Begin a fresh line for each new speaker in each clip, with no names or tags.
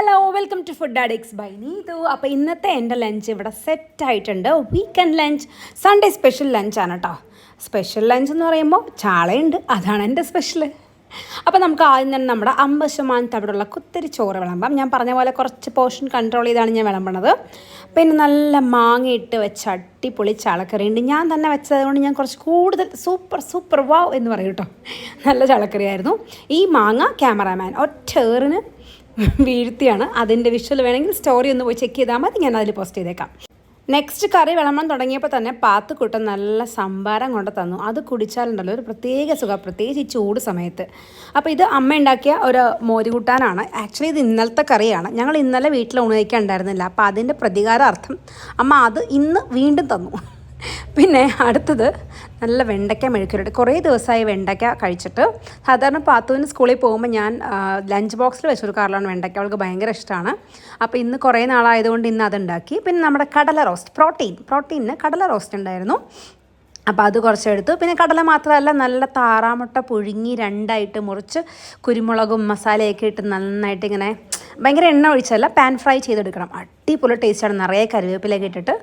Hello welcome to food addicts by Neethu. അപ്പോൾ ഇന്നത്തെ എൻ്റെ ലഞ്ച് ഇവിടെ സെറ്റായിട്ടുണ്ട്. വീക്കെൻഡ് ലഞ്ച്, സൺഡേ സ്പെഷ്യൽ ലഞ്ചാണ് കേട്ടോ. സ്പെഷ്യൽ ലഞ്ച് എന്ന് പറയുമ്പോൾ ചാളയുണ്ട്, അതാണ് എൻ്റെ സ്പെഷ്യൽ. അപ്പോൾ നമുക്ക് ആദ്യം തന്നെ നമ്മുടെ 50% തവിടുള്ള കുത്തിരി ചോറ് വിളമ്പാം. ഞാൻ പറഞ്ഞ പോലെ കുറച്ച് പോർഷൻ കൺട്രോൾ ചെയ്താണ് ഞാൻ വിളമ്പണത്. പിന്നെ നല്ല മാങ്ങയിട്ട് വെച്ച അടിപൊളി ചാളക്കറി ഉണ്ട്. ഞാൻ തന്നെ വെച്ചതുകൊണ്ട് ഞാൻ കുറച്ച് കൂടുതൽ സൂപ്പർ വാവ് എന്ന് പറയും കേട്ടോ. നല്ല ചാളക്കറിയായിരുന്നു. ഈ മാങ്ങ ക്യാമറാമാൻ ഒറ്റേറിന് വീഴ്ത്തിയാണ്. അതിൻ്റെ വിഷ്വൽ വേണമെങ്കിൽ സ്റ്റോറി ഒന്ന് പോയി ചെക്ക് ചെയ്താൽ മതി, ഞാൻ അതിൽ പോസ്റ്റ് ചെയ്തേക്കാം. നെക്സ്റ്റ് കറി വിളമ്പാൻ തുടങ്ങിയപ്പോൾ തന്നെ പാത്തുക്കുട്ടൻ നല്ല സംഭാരം കൊണ്ട് തന്നു. അത് കുടിച്ചാലുണ്ടല്ലോ ഒരു പ്രത്യേക സുഖം, പ്രത്യേകിച്ച് ഈ ചൂട് സമയത്ത്. അപ്പോൾ ഇത് അമ്മ ഉണ്ടാക്കിയ ഒരു മോരുകൂട്ടാനാണ്. ആക്ച്വലി ഇത് ഇന്നലത്തെ കറിയാണ്. ഞങ്ങൾ ഇന്നലെ വീട്ടിൽ ഊണ് കഴിക്കാൻ ഉണ്ടായിരുന്നില്ല. അപ്പോൾ അതിൻ്റെ പ്രതികാരാർത്ഥം അമ്മ അത് ഇന്ന് വീണ്ടും തന്നു. പിന്നെ അടുത്തത് നല്ല വെണ്ടയ്ക്ക മെഴുക്കുരട്ടി. കുറേ ദിവസമായി വെണ്ടയ്ക്ക കഴിച്ചിട്ട്. സാധാരണ പാത്തുവിന് സ്കൂളിൽ പോകുമ്പോൾ ഞാൻ ലഞ്ച് ബോക്സിൽ വെച്ചൊരു കാറിലാണ് വെണ്ടയ്ക്ക. അവൾക്ക് ഭയങ്കര ഇഷ്ടമാണ്. അപ്പോൾ ഇന്ന് കുറേ നാളായതുകൊണ്ട് ഇന്ന് അതുണ്ടാക്കി. പിന്നെ നമ്മുടെ കടല റോസ്റ്റ്, പ്രോട്ടീനിന് കടല റോസ്റ്റ് ഉണ്ടായിരുന്നു. അപ്പോൾ അത് കുറച്ചെടുത്തു. പിന്നെ കടല മാത്രമല്ല, നല്ല താറാമുട്ട പുഴുങ്ങി രണ്ടായിട്ട് മുറിച്ച് കുരുമുളകും മസാലയൊക്കെ ഇട്ട് നന്നായിട്ട് ഇങ്ങനെ ഭയങ്കര എണ്ണ ഒഴിച്ചല്ല, പാൻ ഫ്രൈ ചെയ്തെടുക്കണം. അടിപൊളി ടേസ്റ്റാണ്, നിറയെ കറിവേപ്പിലൊക്കെ ഇട്ടിട്ട്.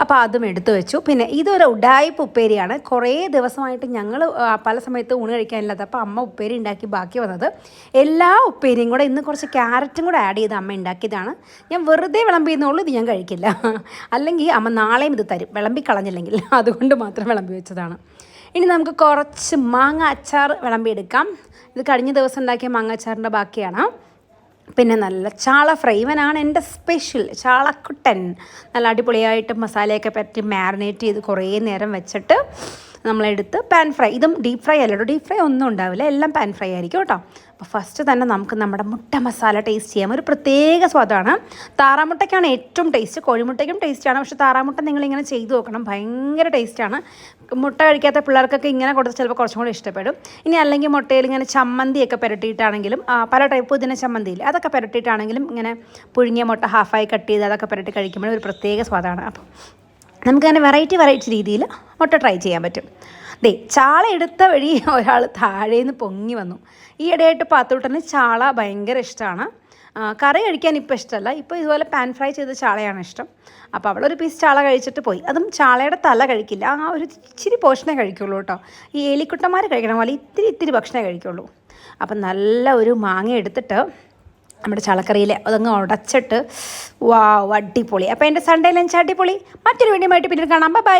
അപ്പോൾ അതും എടുത്തു വെച്ചു. പിന്നെ ഇതൊരു ഉഡായിപ്പ് ഉപ്പേരിയാണ്. കുറേ ദിവസമായിട്ട് ഞങ്ങൾ പല സമയത്ത് ഊണ് കഴിക്കാനില്ലാത്ത അപ്പോൾ അമ്മ ഉപ്പേരി ഉണ്ടാക്കി ബാക്കി വന്നത്. എല്ലാ ഉപ്പേരിയും കൂടെ ഇന്ന് കുറച്ച് ക്യാരറ്റും കൂടെ ആഡ് ചെയ്ത് അമ്മ ഉണ്ടാക്കിയതാണ്. ഞാൻ വെറുതെ വിളമ്പിയെന്നുള്ളൂ, ഇത് ഞാൻ കഴിക്കില്ല. അല്ലെങ്കിൽ അമ്മ നാളെയും ഇത് തരും, വിളമ്പി കളഞ്ഞില്ലെങ്കിൽ. അതുകൊണ്ട് മാത്രം വിളമ്പി വെച്ചതാണ്. ഇനി നമുക്ക് കുറച്ച് മാങ്ങ അച്ചാർ വിളമ്പിയെടുക്കാം. ഇത് കഴിഞ്ഞ ദിവസം ഉണ്ടാക്കിയ മാങ്ങ അച്ചാറിൻ്റെ ബാക്കിയാണ്. പിന്നെ നല്ല ചാള ഫ്രൈ, ഇവനാണ് എൻ്റെ സ്പെഷ്യൽ ചാളക്കുട്ടൻ. നല്ല അടിപൊളിയായിട്ട് മസാലയൊക്കെ പറ്റി മാരിനേറ്റ് ചെയ്ത് കുറേ നേരം വെച്ചിട്ട് നമ്മളെടുത്ത് പാൻ ഫ്രൈ. ഇതും ഡീപ്പ് ഫ്രൈ അല്ലല്ലോ, ഡീപ്പ് ഫ്രൈ ഒന്നും ഉണ്ടാവില്ല, എല്ലാം പാൻ ഫ്രൈ ആയിരിക്കും കേട്ടോ. അപ്പോൾ ഫസ്റ്റ് തന്നെ നമുക്ക് നമ്മുടെ മുട്ട മസാല ടേസ്റ്റ് ചെയ്യാം. ഒരു പ്രത്യേക സ്വാദാണ്. താറാമുട്ടയ്ക്കാണ് ഏറ്റവും ടേസ്റ്റ്, കോഴിമുട്ടയ്ക്കും ടേസ്റ്റാണ്. പക്ഷേ താറാമുട്ട നിങ്ങളിങ്ങനെ ചെയ്ത് നോക്കണം, ഭയങ്കര ടേസ്റ്റാണ്. മുട്ട കഴിക്കാത്ത പിള്ളേർക്കൊക്കെ ഇങ്ങനെ കൊടുത്ത് ചിലപ്പോൾ കുറച്ചും കൂടി ഇഷ്ടപ്പെടും. ഇനി അല്ലെങ്കിൽ മുട്ടയിൽ ഇങ്ങനെ ചമ്മന്തിയൊക്കെ പുരട്ടിയിട്ടാണെങ്കിലും, പല ടൈപ്പ് ഇതിനെ ചമ്മന്തിയില്ല, അതൊക്കെ പുരട്ടിയിട്ടാണെങ്കിലും ഇങ്ങനെ പുഴുങ്ങിയ മുട്ട ഹാഫായി കട്ട് ചെയ്ത് അതൊക്കെ പുരട്ടി കഴിക്കുമ്പോൾ ഒരു പ്രത്യേക സ്വാദാണ്. അപ്പം നമുക്കങ്ങനെ വെറൈറ്റി രീതിയിൽ മുട്ട ട്രൈ ചെയ്യാൻ പറ്റും. ചാള എടുത്ത വഴി ഒരാൾ താഴേന്ന് പൊങ്ങി വന്നു. ഈ ഇടയായിട്ട് പാത്തുട്ടന് ചാള ഭയങ്കര ഇഷ്ടമാണ്. കറി കഴിക്കാൻ ഇപ്പോൾ ഇഷ്ടമല്ല, ഇപ്പോൾ ഇതുപോലെ പാൻ ഫ്രൈ ചെയ്ത ചാളയാണ് ഇഷ്ടം. അപ്പോൾ അവളൊരു പീസ് ചാള കഴിച്ചിട്ട് പോയി. അതും ചാളയുടെ തല കഴിക്കില്ല, ആ ഒരു ഇച്ചിരി പോർഷനേ കഴിക്കുള്ളൂ കേട്ടോ. ഈ എലിക്കുട്ടന്മാർ കഴിക്കണ പോലെ ഇത്തിരി ഭക്ഷണമേ കഴിക്കുള്ളൂ. അപ്പം നല്ല ഒരു മാങ്ങ എടുത്തിട്ട് നമ്മുടെ ചാളക്കറിയിൽ അതങ്ങ് ഉടച്ചിട്ട്, വാ അടിപൊളി. അപ്പോൾ എൻ്റെ സൺഡേ ലഞ്ച് അടിപൊളി. മറ്റൊരു വീഡിയോ ആയിട്ട് പിന്നീട് കാണാം. ബൈ.